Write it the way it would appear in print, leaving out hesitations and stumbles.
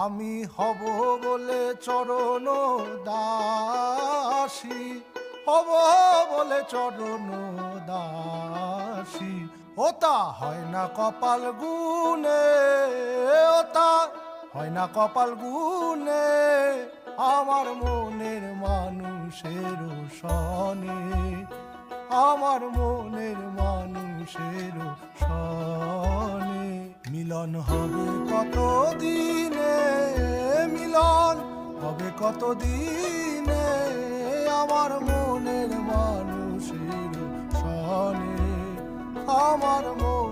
আমি হব বলে চরণ দাসী, হব বলে চরণ দাসী। ওটা হয় না কপাল গুনে, ওটা হয় না কপাল গুনে, আমার মনের মানুষের সনে, আমার মনের মানুষের সনে। মিলন হবে কত দিনে, মিলন হবে কত দিনে, আমার মনের মানুষের সনে, আমার মন